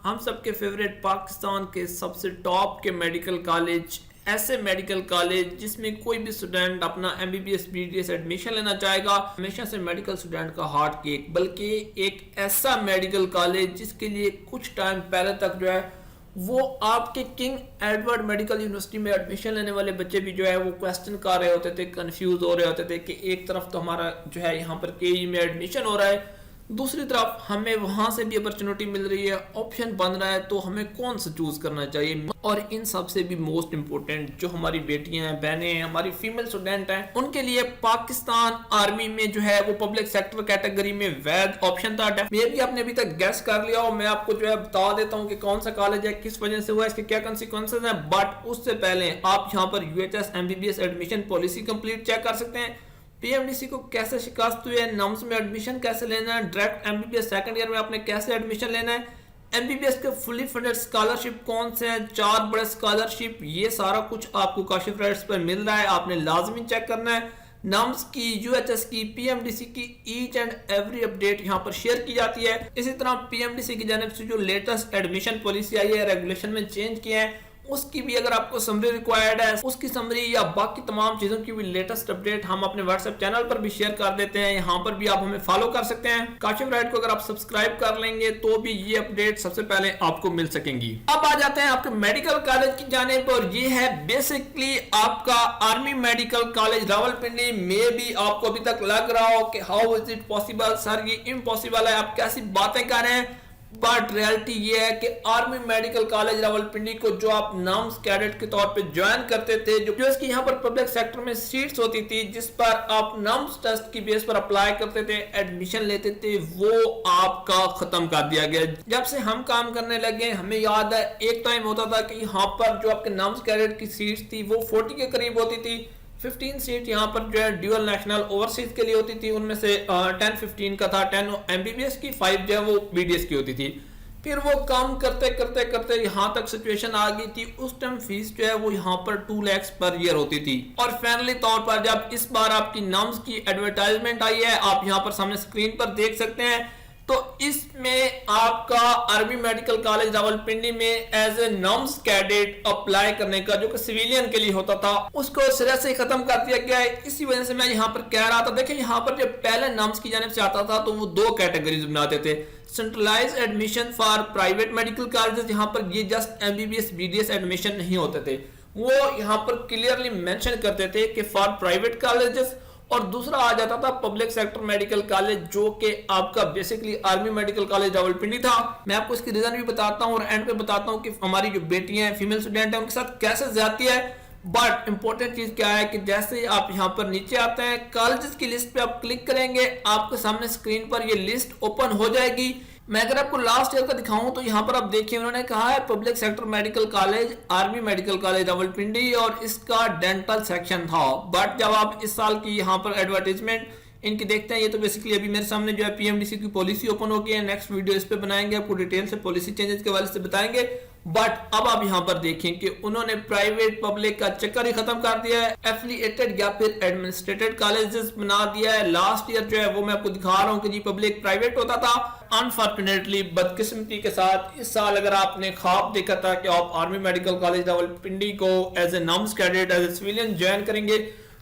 हम सबके फेवरेट पाकिस्तान के सबसे टॉप के मेडिकल कॉलेज, ऐसे मेडिकल कॉलेज जिसमें कोई भी स्टूडेंट अपना एमबीबीएस बीडीएस एडमिशन लेना चाहेगा, हमेशा से मेडिकल स्टूडेंट का हार्ट केक, बल्कि एक ऐसा मेडिकल कॉलेज जिसके लिए कुछ टाइम पहले तक जो है वो आपके किंग एडवर्ड मेडिकल यूनिवर्सिटी में एडमिशन लेने वाले बच्चे भी जो है वो क्वेश्चन कर रहे होते थे, कंफ्यूज हो रहे होते थे कि एक तरफ तो हमारा जो है यहाँ पर केई में एडमिशन हो रहा है, दूसरी तरफ हमें वहां से भी अपॉर्चुनिटी मिल रही है, ऑप्शन बन रहा है, तो हमें कौन सा चूज करना चाहिए। और इन सब से भी मोस्ट इंपोर्टेंट जो हमारी बेटियां हैं, बहनें हैं, हमारी फीमेल स्टूडेंट हैं, उनके लिए पाकिस्तान आर्मी में जो है वो पब्लिक सेक्टर कैटेगरी में वैध ऑप्शन था। मे भी आपने अभी तक गैस कर लिया हो, मैं आपको जो है बता देता हूँ कि कौन सा कॉलेज है, किस वजह से हुआ, इसके क्या कॉन्सिक्वेंसेज हैं। बट उससे पहले आप यहाँ पर UHS MBBS admission policy complete check कर सकते हैं। पीएमडीसी को कैसे शिकस्त हुई है, नम्स में एडमिशन कैसे लेना है, डायरेक्ट एमबीबीएस सेकंड ईयर में आपने कैसे एडमिशन लेना है, एमबीबीएस के फुली फंडेड स्कॉलरशिप कौन से हैं, 4 बड़े स्कॉलरशिप, ये सारा कुछ आपको काशिफ राइट्स पर मिल रहा है, आपने लाजमी चेक करना है। नम्स की, यूएचएस की, पीएमडीसी की ईच एंड एवरी अपडेट यहाँ पर शेयर की जाती है। इसी तरह पीएमडीसी की जानिब से जो लेटेस्ट एडमिशन पॉलिसी आई है, रेगुलेशन में चेंज किए हैं, उसकी भी अगर आपको समरी रिक्वायर्ड है, उसकी समरी या बाकी तमाम चीजों की भी लेटेस्ट अपडेट हम अपने व्हाट्सएप चैनल पर भी शेयर कर देते हैं। यहाँ पर भी आप हमें फॉलो कर सकते हैं। काशिफ राइट को अगर आप सब्सक्राइब कर लेंगे तो भी ये अपडेट सबसे पहले आपको मिल सकेंगी। अब आ जाते हैं आपके मेडिकल कॉलेज की जानिब, और ये है बेसिकली आपका आर्मी मेडिकल कॉलेज रावलपिंडी। में भी आपको अभी तक लग रहा हो कि how is it possible, sir ये इम्पॉसिबल है, आप कैसी बातें कर रहे हैं, बट रियलिटी ये है कि आर्मी मेडिकल कॉलेज रावलपिंडी को जो आप नम्स कैडेट के तौर पे ज्वाइन करते थे, जो इसकी यहाँ पर पब्लिक सेक्टर में सीट्स होती थी जिस पर आप नम्स टेस्ट की बेस पर अप्लाई करते थे, एडमिशन लेते थे, वो आपका खत्म कर दिया गया। जब से हम काम करने लगे, हमें याद है एक टाइम होता था कि यहाँ पर जो आपके नम्स कैडेट की सीट्स थी वो 40 के करीब होती थी। 15 सीट यहाँ पर जो है ड्यूअल नेशनल ओवरसीज के लिए होती थी, उनमें से 10-15 का था, 10 एमबीबीएस की, 5 जो है वो बीडीएस की होती थी। फिर वो काम करते करते करते यहाँ तक सिचुएशन आ गई थी, उस टाइम फीस जो है वो यहाँ पर 2 लाख पर ईयर होती थी। और फाइनली तौर पर जब इस बार आपकी नम्स की एडवर्टाइजमेंट आई है, आप यहाँ पर सामने स्क्रीन पर देख सकते हैं, तो इसमें आपका आर्मी मेडिकल कॉलेज रावलपिंडी में as a NUMS cadet apply करने का जो कि सिविलियन के लिए होता था, उसको सिरे से खत्म कर दिया गया है। इसी वजह से मैं यहाँ पर कह रहा था, देखिए यहाँ पर जब पहले नम्स की जानिब से आता था तो वो 2 कैटेगरीज बनाते थे, centralise admission for private medical colleges, यहाँ पर ये जस्ट एमबीबीएस बीडीएस एडमिशन नहीं होते थे, वो यहाँ पर क्लियरली मेंशन करते थे कि फॉर प्राइवेट कॉलेजेस, और दूसरा आ जाता था पब्लिक सेक्टर मेडिकल कॉलेज जो कि आपका basically army medical college Rawalpindi था। मैं आपको इसकी रीजन भी बताता हूँ और एंड पे बताता हूँ कि हमारी जो बेटियां हैं, फीमेल स्टूडेंट हैं, उनके साथ कैसे ज्यादती है। बट इंपॉर्टेंट चीज क्या है कि जैसे आप यहाँ पर नीचे आते हैं, कॉलेजेस की लिस्ट पे आप क्लिक करेंगे, आपके सामने स्क्रीन पर ये लिस्ट ओपन हो जाएगी। मैं अगर आपको लास्ट ईयर का दिखाऊं तो यहाँ पर आप देखिए, उन्होंने कहा है public sector medical college, army medical college Rawalpindi, और इसका डेंटल सेक्शन था। बट जब आप इस साल की यहाँ पर एडवर्टाइजमेंट इनकी देखते हैं, ये तो बेसिकली अभी मेरे सामने जो है पीएमडीसी की पॉलिसी ओपन हो गई है। नेक्स्ट वीडियो इस पे बनाएंगे, आपको डिटेल से पॉलिसी चेंजेस के हवाले से बताएंगे। बट अब आप यहाँ पर देखें कि उन्होंने प्राइवेट पब्लिक का चक्कर ही खत्म कर दिया है, एफिलिएटेड या फिर एडमिनिस्ट्रेटेड कॉलेजेस बना दिया है। लास्ट ईयर जो है वो मैं आपको दिखा रहा हूँ कि जी पब्लिक प्राइवेट होता था। अनफॉर्चुनेटली, बदकिस्मती के साथ, इस साल अगर आपने ख्वाब देखा था कि आप आर्मी मेडिकल कॉलेज रावलपिंडी को as a NUMS cadet, as a civilian join करेंगे,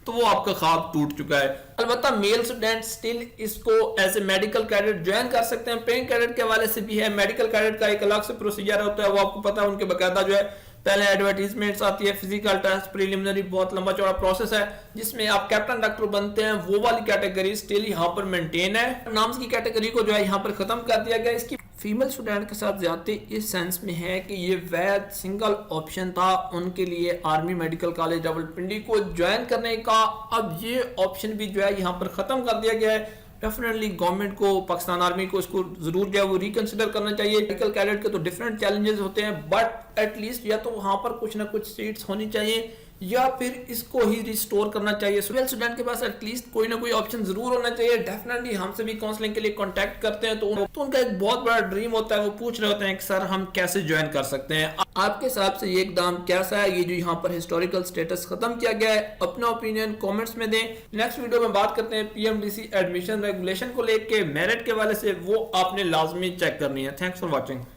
तो वो आपका ख्वाब टूट चुका है। अलबत्ता मेल स्टूडेंट स्टिल इसको as a medical cadet join कर सकते हैं। पेइंग कैडेट के हवाले से भी है, मेडिकल कैडेट का एक अलग से प्रोसीजर होता है, वो आपको पता है, उनके बकायदा जो है पहले एडवर्टीजमेंट्स आती है, फिजिकल टेस्ट, प्रीलिमिनरी, बहुत लंबा चौड़ा प्रोसेस है जिसमें आप कैप्टन डॉक्टर बनते हैं। वो वाली कैटेगरी स्टिल यहाँ पर मेंटेन है। नाम्स की कैटेगरी को जो है यहाँ पर खत्म कर दिया गया। इसकी फीमेल स्टूडेंट के साथ ज्यादा इस सेंस में है कि ये वैध सिंगल ऑप्शन था उनके लिए आर्मी मेडिकल कॉलेज रावलपिंडी को ज्वाइन करने का। अब ये ऑप्शन भी जो है यहाँ पर खत्म कर दिया गया है। डेफिनेटली गवर्नमेंट को, पाकिस्तान आर्मी को इसको जरूर जो है वो रिकंसिडर करना चाहिए। मेडिकल कैडेट के तो डिफरेंट चैलेंजेस होते हैं, बट एटलीस्ट या तो वहां पर कुछ ना कुछ सीट्स होनी चाहिए या फिर इसको ही रिस्टोर करना चाहिए। स्टूडेंट के पास एटलीस्ट कोई ना कोई ऑप्शन जरूर होना चाहिए। डेफिनेटली हमसे भी काउंसलिंग के लिए कांटेक्ट करते हैं तो उनका एक बहुत बड़ा ड्रीम होता है, वो पूछ रहे होते हैं कि सर हम कैसे ज्वाइन कर सकते हैं। आपके हिसाब से ये एकदम कैसा है, ये जो यहाँ पर हिस्टोरिकल स्टेटस खत्म किया गया है? अपना ओपिनियन कमेंट्स में दें। नेक्स्ट वीडियो में बात करते हैं पीएमडीसी एडमिशन रेगुलेशन को लेके, मेरिट के वाले से, वो आपने लाजमी चेक करनी है। Thanks for watching.